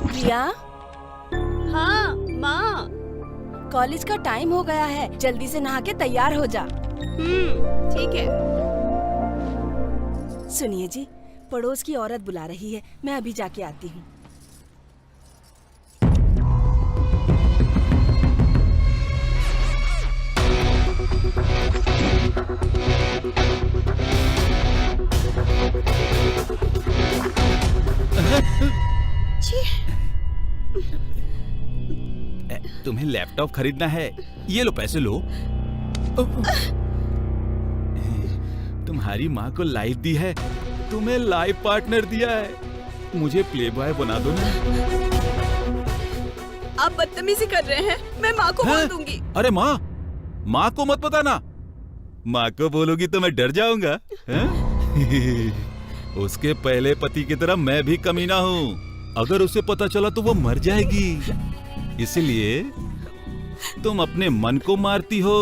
रिया, हाँ माँ। कॉलेज का टाइम हो गया है, जल्दी से नहा के तैयार हो जा। ठीक है। सुनिए जी, पड़ोस की औरत बुला रही है, मैं अभी जाके आती हूँ। तुम्हें लैपटॉप खरीदना है, ये लो पैसे लो। तुम्हारी माँ को लाइफ दी है, तुम्हें लाइफ पार्टनर दिया है, मुझे प्लेबॉय बना दो ना। आप बदतमीजी कर रहे हैं, मैं माँ को बोल दूंगी। अरे माँ को मत बताना, माँ को बोलोगी तो मैं डर जाऊंगा। उसके पहले पति की तरह मैं भी कमीना हूँ, अगर उसे पता चला तो वो मर जाएगी। इसलिए तुम अपने मन को मारती हो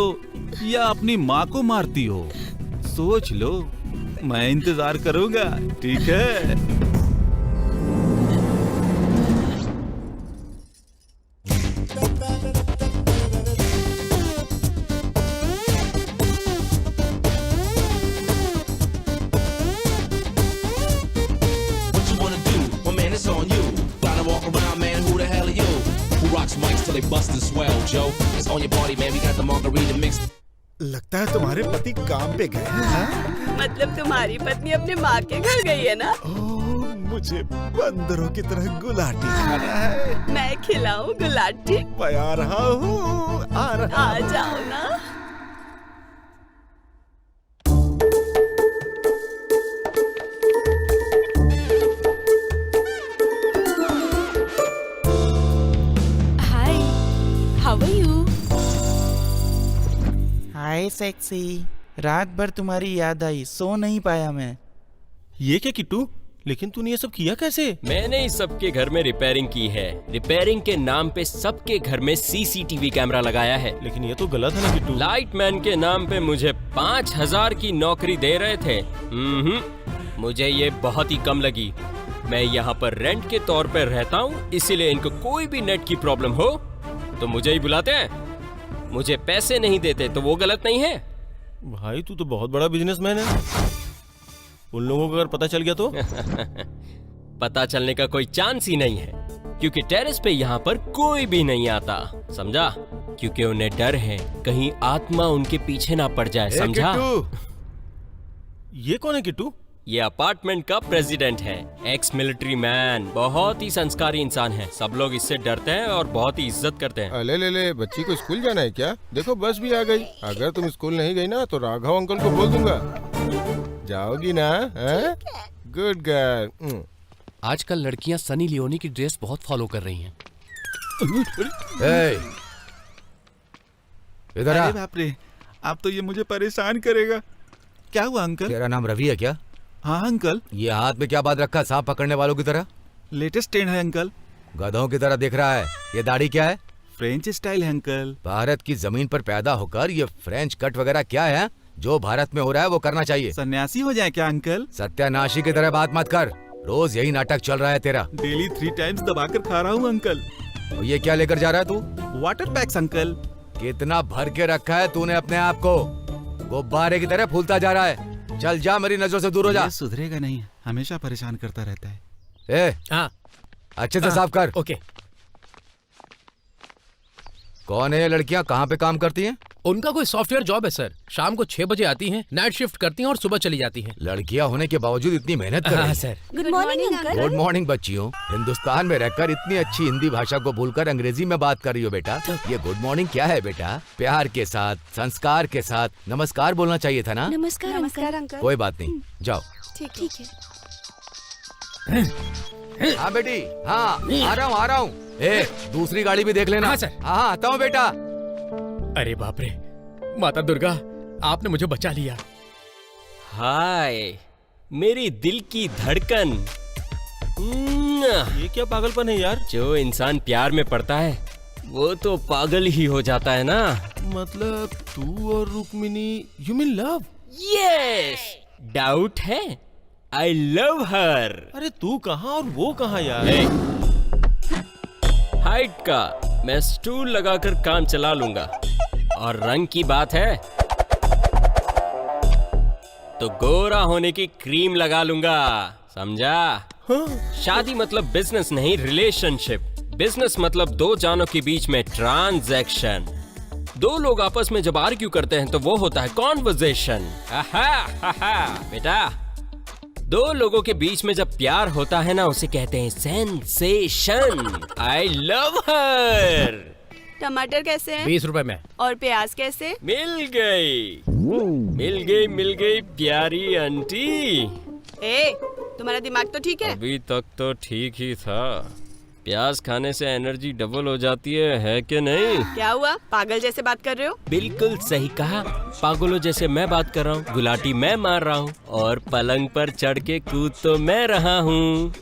या अपनी माँ को मारती हो, सोच लो। मैं इंतजार करूंगा, ठीक है? लगता है तुम्हारे पति काम पे गए हैं। मतलब तुम्हारी पत्नी अपने माँ के घर गई है ना? ओह, मुझे बंदरों की तरह गुलाटी खाना है। मैं खिलाऊं गुलाटी? मैं आ रहा हूँ, आ जाओ ना। Hi, how are you? Hi sexy, रात भर तुम्हारी याद आई, सो नहीं पाया मैं। ये क्या किट्टू, लेकिन तूने ये सब किया कैसे? मैंने इस सबके घर में रिपेयरिंग की है। रिपेयरिंग के नाम पे सबके घर में सीसीटीवी कैमरा लगाया है। लेकिन ये तो गलत है ना किट्टू। लाइटमैन के नाम पे मुझे 5000 की नौकरी दे रहे थे। मुझे ये बहुत ही कम लगी। मैं यहाँ पर रेंट के तौर पर रहता हूँ, इसीलिए इनको कोई भी नेट की प्रॉब्लम हो तो मुझे ही बुलाते हैं। मुझे पैसे नहीं देते तो वो गलत नहीं है। भाई तू तो बहुत बड़ा बिजनेसमैन है, उन लोगों को अगर पता चल गया तो? पता चलने का कोई चांस ही नहीं है, क्योंकि टेरेस पे यहाँ पर कोई भी नहीं आता, समझा? क्योंकि उन्हें डर है कहीं आत्मा उनके पीछे ना पड़ जाए, समझा? ये कौन है किट्टू? ये अपार्टमेंट का प्रेसिडेंट है, एक्स मिलिट्री मैन, बहुत ही संस्कारी इंसान है। सब लोग इससे डरते हैं और बहुत ही इज्जत करते हैं। ले बच्ची को स्कूल जाना है क्या? देखो बस भी आ गई। अगर तुम स्कूल नहीं गई ना तो राघव अंकल को बोल दूंगा। जाओगी ना? Good girl. आजकल लड़कियां सनी लियोनी की ड्रेस बहुत फॉलो कर रही हैं। इधर आ। बाप रे, आप तो ये मुझे परेशान करेगा। क्या हुआ अंकल? तेरा नाम रवि है क्या? हाँ अंकल। ये हाथ में क्या बात रखा, सांप पकड़ने वालों की तरह? लेटेस्ट ट्रेंड है अंकल। गधों की तरह दिख रहा है। ये दाढ़ी क्या है? फ्रेंच स्टाइल है अंकल। भारत की जमीन पर पैदा होकर ये फ्रेंच कट वगैरह क्या है? जो भारत में हो रहा है वो करना चाहिए। सन्यासी हो जाए क्या अंकल? सत्यानाशी की तरह बात मत कर, रोज यही नाटक चल रहा है तेरा। डेली 3 टाइम्स दबाकर खा रहा हूँ अंकल। और ये क्या लेकर जा रहा है तू? Water PACS uncle. कितना भर के रखा है तूने अपने आप को? गुब्बारे की तरह फूलता जा रहा है। चल जा, मेरी नजरों से दूर हो जा। सुधरेगा नहीं, हमेशा परेशान करता रहता है। हाँ, अच्छे से साफ कर। ओके। कौन है ये लड़कियां, कहाँ पे काम करती हैं? उनका कोई सॉफ्टवेयर जॉब है सर। शाम को 6 बजे आती हैं, नाइट शिफ्ट करती हैं और सुबह चली जाती हैं। लड़कियां होने के बावजूद इतनी मेहनत कर रही हैं। हाँ sir. Good morning uncle. Good morning बच्चियों। हिंदुस्तान में रहकर इतनी अच्छी हिंदी भाषा को भूलकर अंग्रेजी में बात कर रही हो बेटा। ये गुड मॉर्निंग क्या है बेटा? प्यार के साथ, संस्कार के साथ नमस्कार बोलना चाहिए था ना? नमस्कार अंकल। कोई बात नहीं, जाओ। ठीक है। हाँ बेटी, हाँ आ रहा हूँ। दूसरी गाड़ी भी देख लेना। हाँ सर। हाँ आता हूँ बेटा। अरे बाप रे, माता दुर्गा, आपने मुझे बचा लिया। हाय मेरी दिल की धड़कन। ये क्या पागलपन है यार? जो इंसान प्यार में पड़ता है वो तो पागल ही हो जाता है ना। मतलब तू और Rukmini, you mean love? Yes, doubt है? I love her. अरे तू कहाँ और वो कहाँ यार? हाइट का मैं स्टूल लगाकर काम चला लूंगा। और रंग की बात है तो गोरा होने की क्रीम लगा लूंगा, समझा? शादी मतलब बिजनेस नहीं, रिलेशनशिप। बिजनेस मतलब दो जानों के बीच में ट्रांजैक्शन। दो लोग आपस में जब आर्ग्यू करते हैं तो वो होता है कॉन्वर्सेशन। बेटा, दो लोगों के बीच में जब प्यार होता है ना, उसे कहते हैं सेंसेशन। आई लव हर। टमाटर कैसे हैं? 20 रुपए में। और प्याज कैसे? मिल गई प्यारी आंटी। तुम्हारा दिमाग तो ठीक है? अभी तक तो ठीक ही था। प्याज खाने से एनर्जी डबल हो जाती है कि नहीं? क्या हुआ, पागल जैसे बात कर रहे हो? बिल्कुल सही कहा, पागलों जैसे मैं बात कर रहा हूँ। गुलाटी मैं मार रहा हूँ और पलंग पर चढ़ के कूद तो मैं रहा हूँ।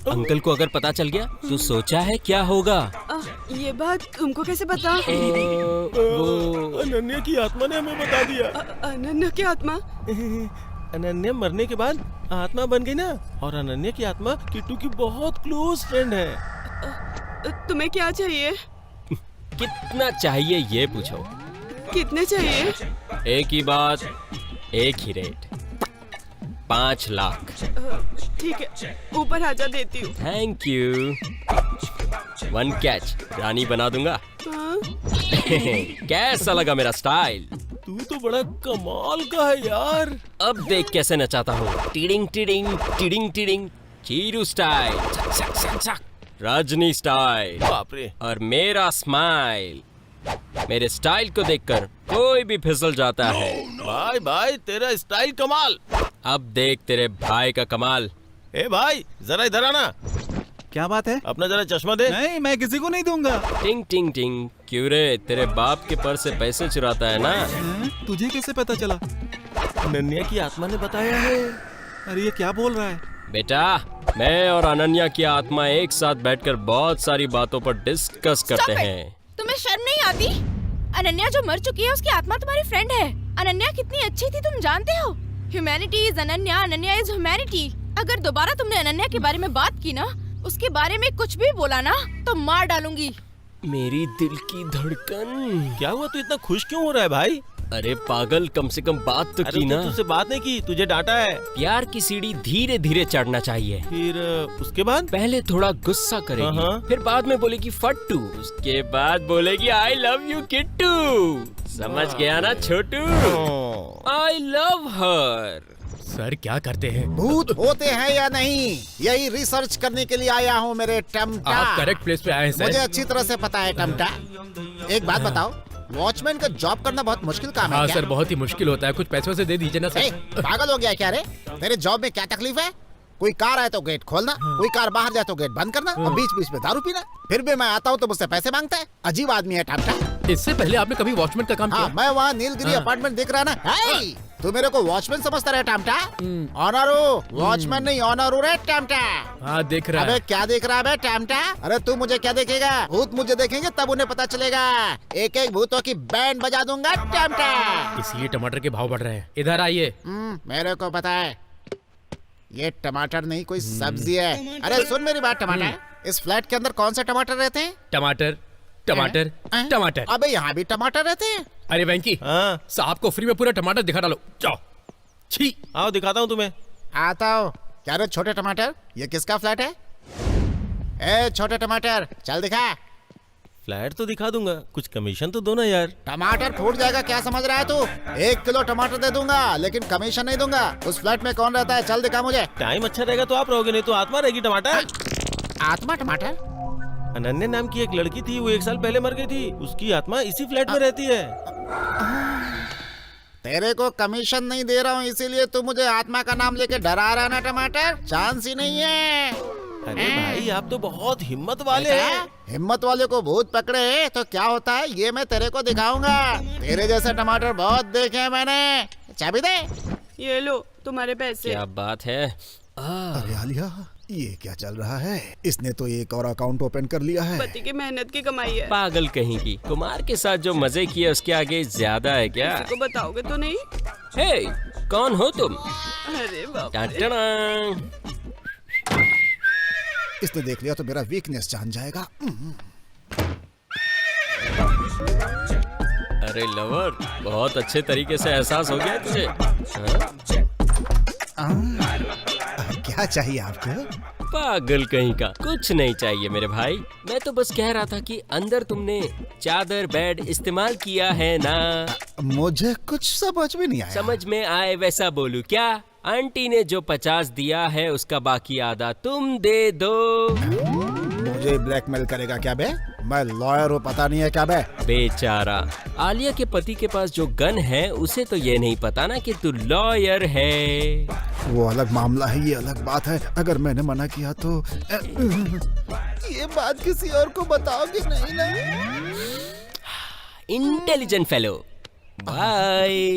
अंकल को अगर पता चल गया तो सोचा है क्या होगा? ये बात तुमको कैसे पता? वो अनन्या की आत्मा ने हमें बता दिया। अनन्या की आत्मा? अनन्या मरने के बाद आत्मा बन गई ना, और अनन्या की आत्मा किट्टू की बहुत क्लोज फ्रेंड है। तुम्हें क्या चाहिए? कितना चाहिए ये पूछो। कितने चाहिए? एक ही बात, एक ही रेट, 5 लाख। ठीक है, ऊपर आजा, देती हूँ। Thank you. 1 कैच, रानी बना दूंगा। कैसा लगा मेरा स्टाइल? तू तो बड़ा कमाल का है यार। अब देख कैसे नचाता हूँ। Tiding tiding tiding tiding, Chiru style, छक छक छक छक, रजनी स्टाइल, बाप रे। और मेरा स्माइल। मेरे स्टाइल को देखकर कोई भी फिसल जाता है। भाई भाई, तेरा स्टाइल कमाल। अब देख तेरे भाई का कमाल। ए भाई, जरा इधर आना। क्या बात है? अपना जरा चश्मा दे। नहीं, मैं किसी को नहीं दूंगा। टिंग टिंग टिंग, क्यों रे, तेरे बाप के पर्स से पैसे चुराता है ना? तुझे कैसे पता चला? अनन्या की आत्मा ने बताया है। अरे ये क्या बोल रहा है? बेटा, मैं और अनन्या की आत्मा एक साथ बैठकर बहुत सारी बातों पर डिस्कस करते हैं। तुम्हें शर्म नहीं आती? अनन्या जो मर चुकी है उसकी आत्मा तुम्हारी फ्रेंड है। अनन्या कितनी अच्छी थी तुम जानते हो? Humanity is Ananya, Ananya is humanity. अगर दोबारा तुमने अनन्या के बारे में बात की ना, उसके बारे में कुछ भी बोला ना, तो मार डालूंगी। मेरी दिल की धड़कन। क्या हुआ, तू इतना खुश क्यों हो रहा है भाई? अरे पागल, कम से कम बात तो की ना। तुझसे बात नहीं की, तुझे डांटा है। प्यार की सीढ़ी धीरे धीरे चढ़ना चाहिए। फिर उसके बाद? पहले थोड़ा गुस्सा करेगी, फिर बाद में बोलेगी फट्टू, उसके बाद बोलेगी आई लव यू किट्टू। समझ गया ना छोटू? आई लव हर। सर क्या करते हैं? भूत होते हैं या नहीं, यही रिसर्च करने के लिए आया हूँ मेरे टमटा। आप करेक्ट प्लेस पे आए हैं सर। मुझे अच्छी तरह से पता है टमटा। एक बात बताओ, वॉचमैन का जॉब करना बहुत मुश्किल काम है हाँ क्या? सर, बहुत ही मुश्किल होता है। कुछ पैसों से दे दीजिए ना ए, सर। पागल हो गया क्या रे? तेरे जॉब में क्या तकलीफ है? कोई कार आए तो गेट खोलना, कोई कार बाहर जाए तो गेट बंद करना, और बीच बीच में दारू पीना। फिर भी मैं आता हूँ तो मुझसे पैसे मांगता है। अजीब आदमी है टमटा। इससे पहले आपने कभी वॉचमैन का काम हाँ, किया? मैं वहाँ नीलगिरी अपार्टमेंट देख रहा ना। हे, तू मेरे को वॉचमैन समझता रहे टमटा? ऑनर वॉचमैन नहीं, ऑनर रे टमटा। हाँ देख रहा अबे है। क्या देख रहा है बे टमटा? अरे तू मुझे क्या देखेगा? भूत मुझे देखेंगे तब उन्हें पता चलेगा। एक एक भूतों की बैंड बजा दूंगा टमटा। इसलिए टमाटर के भाव बढ़ रहे हैं। इधर आइए। मेरे को पता है, ये टमाटर नहीं कोई सब्जी है। अरे सुन मेरी बात टमाटर, इस फ्लैट के अंदर कौन से टमाटर रहते हैं? टमाटर टमाटर टमाटर। अबे यहाँ भी टमाटर रहते हैं। अरे वेंकी, हाँ, साहब को फ्री में पूरा टमाटर दिखा डालो, जाओ। छी। आओ दिखाता हूँ तुम्हें। आता हूँ। क्या रे छोटे टमाटर, ये किसका फ्लैट है? ए छोटे टमाटर, चल दिखा। फ्लैट तो दिखा दूंगा, कुछ कमीशन तो दो ना यार। टमाटर फूट जाएगा क्या समझ रहा है तू? 1 किलो टमाटर दे दूंगा, लेकिन कमीशन नहीं दूंगा। उस फ्लैट में कौन रहता है? चल दिखा मुझे। टाइम अच्छा रहेगा तो आप रहोगे, नहीं तो आत्मा रहेगी टमाटर। आत्मा टमाटर? अनन्या नाम की एक लड़की थी, वो 1 साल पहले मर गई थी। उसकी आत्मा इसी फ्लैट में रहती है। तेरे को कमीशन नहीं दे रहा हूँ, इसीलिए तू मुझे आत्मा का नाम लेके डरा रहा ना टमाटर? चांस ही नहीं है। अरे भाई, आप तो बहुत हिम्मत वाले बेटा, हैं। हिम्मत वाले को भूत पकड़े तो क्या होता है ये मैं तेरे को दिखाऊंगा। तेरे जैसे टमाटर बहुत देखे हैं मैंने। चाबी दे। ये लो तुम्हारे पैसे। क्या बात है? अरे आलिया, ये क्या चल रहा है? इसने तो एक और अकाउंट ओपन कर लिया है। पति की मेहनत की कमाई है। पागल कहीं की। कुमार के साथ जो मजे किए उसके आगे ज्यादा है क्या? किसी को बताओगे तो नहीं? हे, कौन हो तुम? अरे बाप रे। टाटा। इसने देख लिया तो मेरा वीकनेस जान जाएगा। अरे लवर, बहुत अच्छे तरीके से एहसास हो गया तुझे। क्या चाहिए आपको? पागल कहीं का, कुछ नहीं चाहिए मेरे भाई। मैं तो बस कह रहा था कि अंदर तुमने चादर बेड इस्तेमाल किया है ना? मुझे कुछ समझ में नहीं आया। समझ में आए वैसा बोलूं क्या? आंटी ने जो 50 दिया है उसका बाकी आधा तुम दे दो। मुझे ब्लैकमेल करेगा क्या बे? मैं लॉयर हूँ, पता नहीं है क्या बे? बेचारा, आलिया के पति के पास जो गन है उसे तो ये नहीं पता ना कि तू लॉयर है। वो अलग मामला है, ये अलग बात है। अगर मैंने मना किया तो ये बात किसी और को बताओगे नहीं ना? Intelligent fellow, bye.